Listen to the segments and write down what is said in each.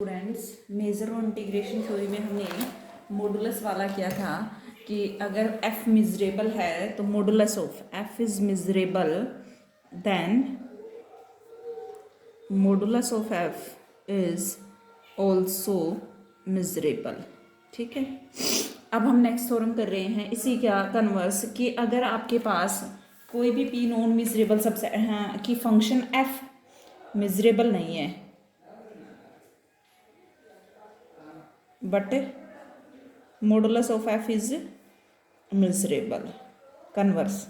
Students, major और integration theory में हमने मॉडुलस वाला किया था कि अगर f मिजरेबल है तो modulus of f is measurable then modulus of f is also measurable. ठीक है, अब हम नेक्स्ट थ्योरम कर रहे हैं इसी का कन्वर्स कि अगर आपके पास कोई भी p नॉन मिजरेबल सबसे कि फंक्शन f मिजरेबल नहीं है but modulus of f is measurable. Converse,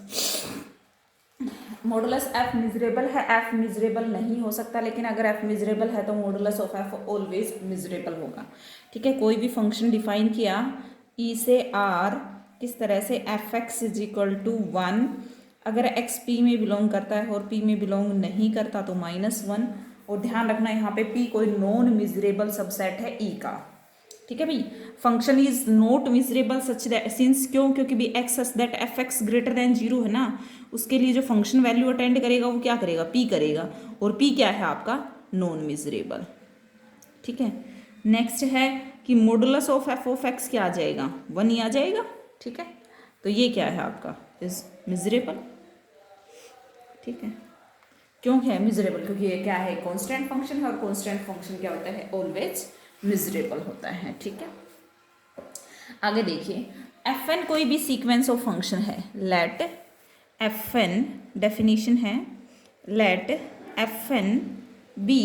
modulus f measurable है, f मिजरेबल नहीं हो सकता, लेकिन अगर f मिजरेबल है तो modulus of f always measurable होगा। ठीक है, कोई भी फंक्शन डिफाइन किया e से r किस तरह से F X is equal to 1, अगर x p में बिलोंग करता है और p में बिलोंग नहीं करता तो -1। और ध्यान रखना यहाँ पे p कोई नॉन मिजरेबल सबसेट है e का। ठीक है भाई, function is not miserable such that since, क्यों? क्योंकि भी x such that F x greater then 0 है ना, उसके लिए जो फंक्शन वैल्यू अटेंड करेगा वो क्या करेगा? पी करेगा, और पी क्या है आपका? Non miserable. ठीक है, नेक्स्ट है कि modulus of F of x क्या आ जाएगा? 1 ही आ जाएगा। ठीक है, तो ये क्या है आपका? Is miserable. ठीक है, क्यों है मिजरेबल? क्योंकि ये क्या है? कॉन्स्टेंट फंक्शन है, और कॉन्स्टेंट फंक्शन क्या होता है? ऑलवेज मिजरेबल होता है। ठीक है, आगे देखिए, एफ एन कोई भी सीक्वेंस ऑफ फंक्शन है, लेट एफ एन, डेफिनेशन है, let F N be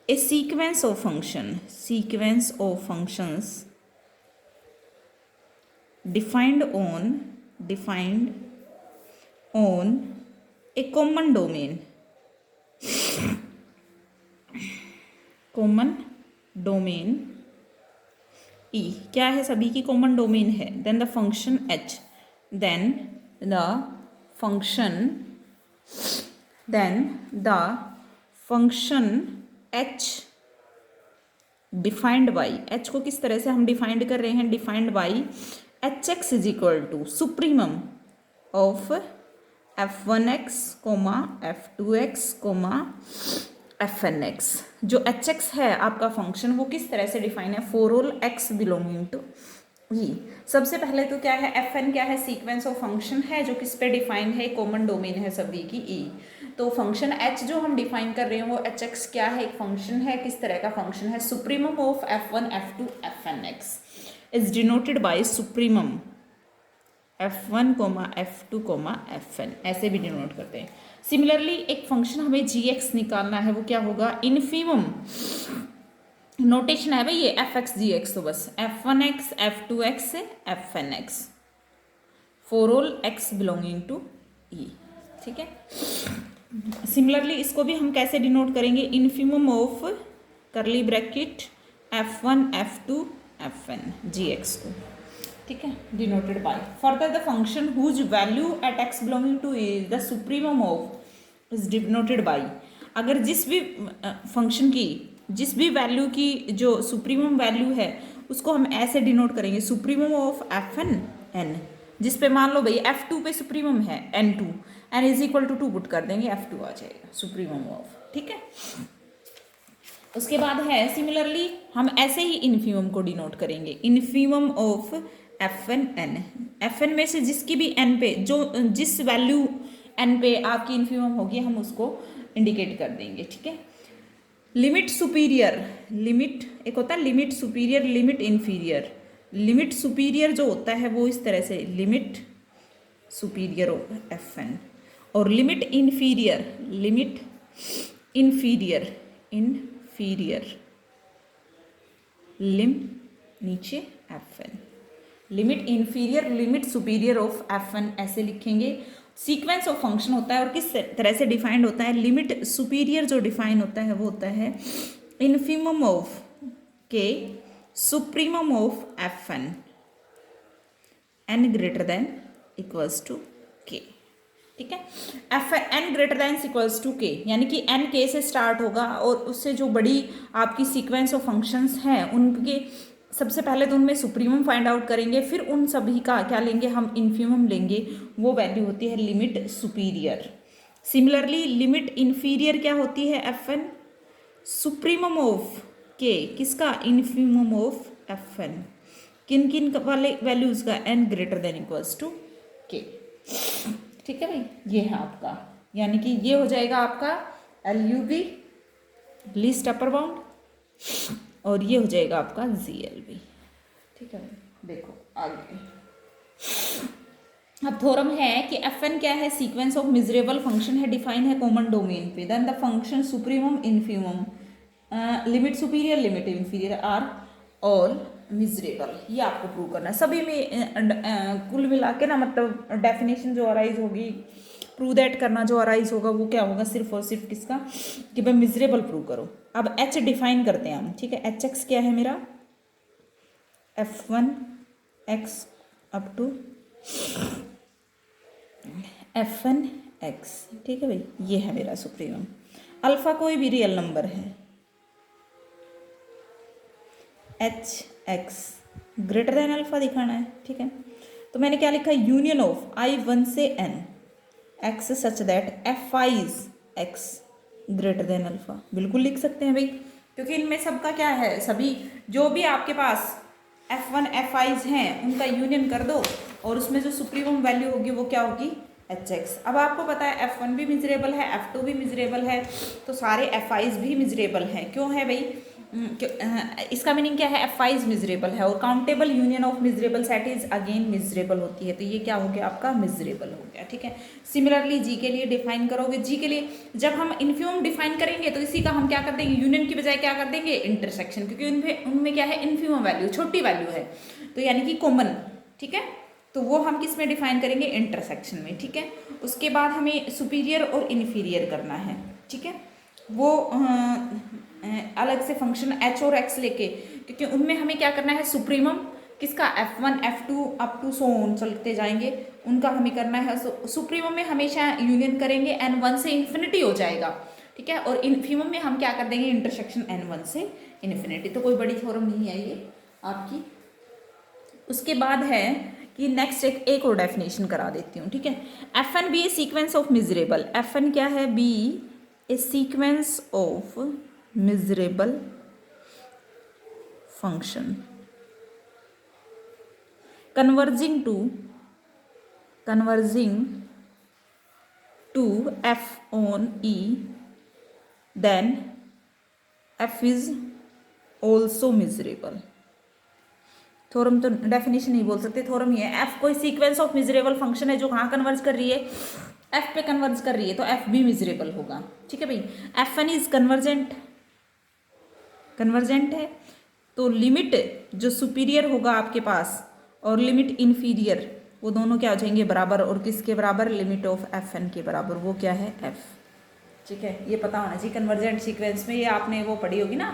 a sequence of function, sequence of functions defined on a common domain, common domain E क्या है? सभी की कॉमन डोमेन है। Then the function H, then the function H defined by, H को किस तरह से हम डिफाइंड कर रहे हैं? Defined by H X is equal to supremum of f1x, f2x, fnx। जो hx है आपका फंक्शन, वो किस तरह से डिफाइन है? For all x belonging to e। सबसे पहले तो क्या है? fn क्या है? सीक्वेंस ऑफ फंक्शन है जो किस पे डिफाइन है? कॉमन डोमेन है सभी की e। तो फंक्शन h जो हम डिफाइन कर रहे हैं वो hx क्या है? एक फंक्शन है। किस तरह का फंक्शन है? Supremum of f1, f2, fnx is denoted bye supremum f1, f2, fn, ऐसे भी डिनोट करते हैं। सिमिलरली एक फंक्शन हमें gx निकालना है, वो क्या होगा? इनफीमम नोटेशन है भाई ये fx gx, तो बस f1x, f2x, fnx for all x belonging to e। ठीक है, सिमिलरली इसको भी हम कैसे डिनोट करेंगे? Infimum of curly bracket f1, f2, fn gx को। ठीक है, denoted by further the function whose value at X belonging to is the supremum of is denoted by, अगर जिस भी फंक्शन की जिस भी वैल्यू की जो सुप्रीमम वैल्यू है उसको हम ऐसे डिनोट करेंगे, supremum of F N N, जिस पे मान लो भाई f2 पे सुप्रीमम है n2, n is equal to 2 put कर देंगे, f2 आ जाएगा सुप्रीमम ऑफ। ठीक है, उसके बाद है सिमिलरली हम ऐसे ही इनफीमम को डिनोट करेंगे, infimum of fn n, fn में से जिसकी भी n पे जो जिस वैल्यू n पे आपकी इनफीमम होगी हम उसको इंडिकेट कर देंगे। ठीक है, लिमिट सुपीरियर, लिमिट एक होता है limit superior, limit inferior. Limit superior जो होता है वो इस तरह से लिमिट सुपीरियर ऑफ fn, और limit inferior, limit inferior, inferior lim नीचे fn, limit inferior, limit superior of fn ऐसे लिखेंगे। सीक्वेंस ऑफ फंक्शन होता है और किस तरह से डिफाइंड होता है? लिमिट सुपीरियर जो डिफाइन होता है वो होता है infimum of K supremum of fn n greater than equals to k। ठीक है, F N greater than equals to K, यानी कि n k से स्टार्ट होगा और उससे जो बड़ी आपकी सीक्वेंस ऑफ फंक्शंस हैं उनके सबसे पहले तो उनमें सुप्रीमम फाइंड आउट करेंगे, फिर उन सभी का क्या लेंगे? हम इन्फीमम लेंगे, वो वैल्यू होती है limit superior. Similarly limit inferior क्या होती है? एफ एन सुप्रीमम ऑफ के, किसका, इन्फीमम ऑफ एफ एन, किन किन वाले वैल्यूज का, N greater than equals to K. ठीक है भाई, ये है आपका, यानी कि ये हो जाएगा आपका L U B least upper bound, और ये हो जाएगा आपका जी एल बी। ठीक है भाई, देखो आगे अब थ्योरम है कि एफ एन क्या है, सीक्वेंस ऑफ मिजरेबल फंक्शन है, डिफाइन है कॉमन डोमेन पे, then the function supremum infimum limit superior limit inferior are all measurable. ये आपको प्रूव करना है सभी में, कुल मिला के ना, मतलब डेफिनेशन जो अराइज होगी, प्रूव दैट करना जो अराइज होगा वो क्या होगा, सिर्फ और सिर्फ किसका, कि भाई मिजरेबल प्रूव करो। अब एच डिफाइन करते हैं हम, ठीक है। एच एक्स क्या है मेरा, F one X up to F N X. ठीक है भाई, ये है मेरा सुप्रीमम। अल्फा कोई भी रियल नंबर है, H X greater than alpha दिखाना है। ठीक है, तो मैंने क्या लिखा, यूनियन ऑफ आई वन से N X such that F I is X greater than alpha. बिल्कुल लिख सकते हैं भाई, क्योंकि इनमें सबका क्या है, सभी जो भी आपके पास एफ वन एफ आईज हैं उनका यूनियन कर दो, और उसमें जो सुप्रीमम वैल्यू होगी वो क्या होगी, एच एक्स। अब आपको पता है एफ वन भी मिजरेबल है, एफ टू भी मिजरेबल है, तो सारे एफ आईज भी मिजरेबल हैं। क्यों है भाई, इसका मीनिंग क्या है, एफ आईज मिजरेबल है, और countable union of miserable set is again miserable होती है, तो ये क्या हो गया आपका, मिजरेबल हो गया। ठीक है, सिमिलरली जी के लिए डिफाइन करोगे, जी के लिए जब हम इन्फ्यूम डिफाइन करेंगे तो इसी का हम क्या कर देंगे, यूनियन की बजाय क्या कर देंगे, इंटरसेक्शन, क्योंकि उनमें क्या है, इन्फ्यूम वैल्यू छोटी वैल्यू है, तो यानी कि कॉमन। ठीक है, तो वो हम किस में डिफाइन करेंगे, इंटरसेक्शन में। ठीक है, उसके बाद हमें सुपीरियर और इन्फीरियर करना है। ठीक है, वो अलग से फंक्शन एच और एक्स लेके, क्योंकि उनमें हमें क्या करना है, सुप्रीमम किसका, F one F two up to so on चलते जाएंगे, उनका हमें करना है। सुप्रीमम में हमेशा यूनियन करेंगे, एन वन से इन्फिनिटी हो जाएगा। ठीक है, और इन्फीमम में हम क्या कर देंगे, इंटरसेक्शन एन वन से इन्फिनिटी। तो कोई बड़ी थ्योरम नहीं है ये आपकी। उसके बाद है कि नेक्स्ट एक और डेफिनेशन करा देती हूँ। ठीक है, F N be a sequence of measurable, F N क्या है, be a sequence of measurable function converging to f on e, then f is also miserable। Theorem तो डेफिनेशन नहीं बोल सकते, थ्योरम ही है। f कोई सीक्वेंस ऑफ मिजरेबल फंक्शन है जो कहाँ कन्वर्ज कर रही है, f पे कन्वर्ज कर रही है, तो f भी मिजरेबल होगा। ठीक है भाई, एफ एन इज कन्वर्जेंट है, तो लिमिट जो सुपीरियर होगा आपके पास और लिमिट इन्फीरियर, वो दोनों क्या हो जाएंगे, बराबर, और किसके बराबर, लिमिट ऑफ एफ एन के बराबर, वो क्या है, एफ। ठीक है, ये पता होना चाहिए कन्वर्जेंट सीक्वेंस में, ये आपने वो पढ़ी होगी ना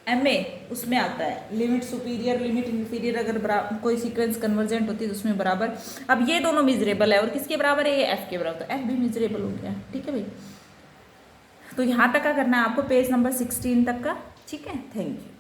MA, उसमें आता है लिमिट सुपीरियर लिमिट इन्फीरियर, अगर कोई सीक्वेंस कन्वर्जेंट होती है तो उसमें बराबर। अब ये दोनों मिजरेबल है, और किसके बराबर है, ये एफ के बराबर, तो एफ भी मिजरेबल हो गया। ठीक है भाई, तो यहाँ तक का करना है आपको, पेज नंबर 16 तक का। ठीक है, थैंक यू।